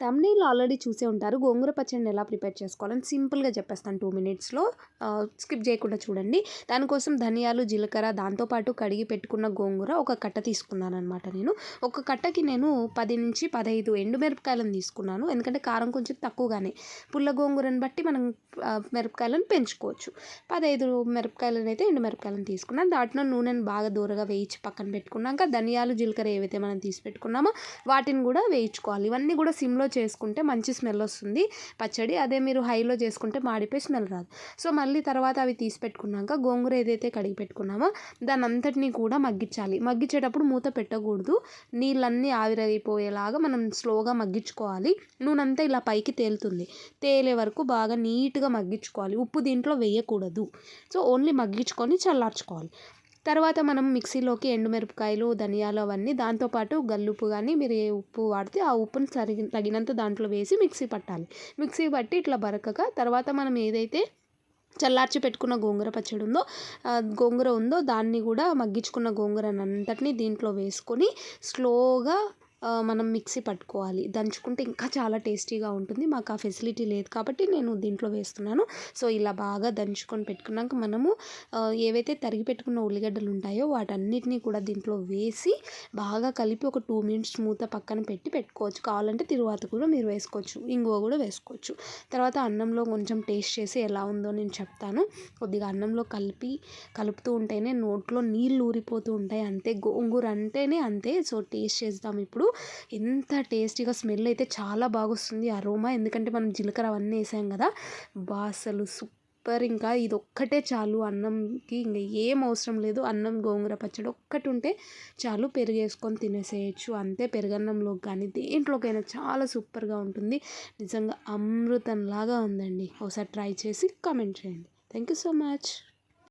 తమ్నెయిల్‌లో already చూసే ఉంటారు. గోంగూర పచ్చడిని ఎలా ప్రిపేర్ చేసుకోవాలని సింపుల్‌గా చెప్పేస్తాను 2 మినిట్స్‌లో. స్కిప్ చేయకుండా చూడండి. దానికోసం ధనియాలు, జీలకర్ర దాంతో పాటు కడిగి పెట్టుకున్న గోంగూర ఒక కట్ట తీసుకున్నాననమాట నేను. ఒక కట్టకి నేను 10-15 ఎండుమిరపకాయలను తీసుకున్నాను. ఎందుకంటే కారం కొంచెం తక్కువగానే. పుల్ల గోంగూరని బట్టి మనం మిరపకాయలను పెంచుకోవచ్చు. 15 మిరపకాయలనైతే ఎండు మిరపకాయలను తీసుకున్నాను. దాంట్లో నూనెను బాగా దోరగా వేయించి పక్కన పెట్టుకున్నాక ధనియాలు, జీలకర్ర ఏవైతే మనం తీసి పెట్టుకున్నామో వాటిని కూడా వేయించుకోవాలి. ఇవన్నీ కూడా సిమ్‌లో చేసుకుంటే మంచి స్మెల్ వస్తుంది పచ్చడి. అదే మీరు హైలో చేసుకుంటే మాడిపోయి స్మెల్ రాదు. సో మళ్ళీ తర్వాత అవి తీసి పెట్టుకున్నాక గోంగూర ఏదైతే కడిగి పెట్టుకున్నామో దాన్ని అంతటిని కూడా మగ్గించాలి. మగ్గించేటప్పుడు మూత పెట్టకూడదు. నీళ్ళన్నీ ఆవిరైపోయేలాగా మనం స్లోగా మగ్గించుకోవాలి. నూనె అంతా ఇలా పైకి తేలుతుంది. తేలే వరకు బాగా నీట్‌గా మగ్గించుకోవాలి. ఉప్పు దీంట్లో వేయకూడదు. సో ఓన్లీ మగ్గించుకొని చల్లార్చుకోవాలి. తర్వాత మనం మిక్సీలోకి ఎండుమిరపకాయలు, ధనియాలు అవన్నీ దాంతోపాటు గల్లుప్పు కానీ మీరు ఏ ఉప్పు వాడితే ఆ ఉప్పుని తగినంత దాంట్లో వేసి మిక్సీ పట్టాలి. మిక్సీ పట్టి ఇట్లా బరకగా తర్వాత మనం ఏదైతే చల్లార్చి పెట్టుకున్న గోంగూర ఉందో దాన్ని కూడా మగ్గించుకున్న గోంగూరనంతటిని దీంట్లో వేసుకొని స్లోగా మనం మిక్సీ పట్టుకోవాలి. దంచుకుంటే ఇంకా చాలా టేస్టీగా ఉంటుంది. మాకు ఆ ఫెసిలిటీ లేదు కాబట్టి నేను దీంట్లో వేస్తున్నాను. సో ఇలా బాగా దంచుకొని పెట్టుకున్నాక మనము ఏవైతే తరిగి పెట్టుకున్న ఉల్లిగడ్డలు ఉంటాయో వాటన్నిటిని కూడా దీంట్లో వేసి బాగా కలిపి ఒక 2 మినిట్స్ మూత పక్కన పెట్టుకోవచ్చు. కావాలంటే తిరువాత కూడా మీరు వేసుకోవచ్చు. ఇంగువ కూడా వేసుకోవచ్చు. తర్వాత అన్నంలో కొంచెం టేస్ట్ చేసి ఎలా ఉందో నేను చెప్తాను. కొద్దిగా అన్నంలో కలుపుతూ ఉంటేనే నోట్లో నీళ్ళు ఊరిపోతూ ఉంటాయి. అంతే గోంగూర అంటేనే అంతే. సో టేస్ట్ చేద్దాం ఇప్పుడు. ఎంత టేస్టీగా స్మెల్ అయితే చాలా బాగొస్తుంది అరోమా. ఎందుకంటే మనం జీలకర్ర అవన్నీ వేసాం కదా. అసలు సూపర్. ఇంకా ఇది ఒక్కటే చాలు అన్నంకి. ఇంక ఏం అవసరం లేదు. అన్నం గోంగూర పచ్చడి ఒక్కటి ఉంటే చాలు. పెరుగు వేసుకొని తినేసేయచ్చు అంతే. పెరుగన్నంలోకి కానీ దేంట్లోకైనా చాలా సూపర్గా ఉంటుంది. నిజంగా అమృతంలాగా ఉందండి. ఒకసారి ట్రై చేసి కామెంట్ చేయండి. Thank you so much.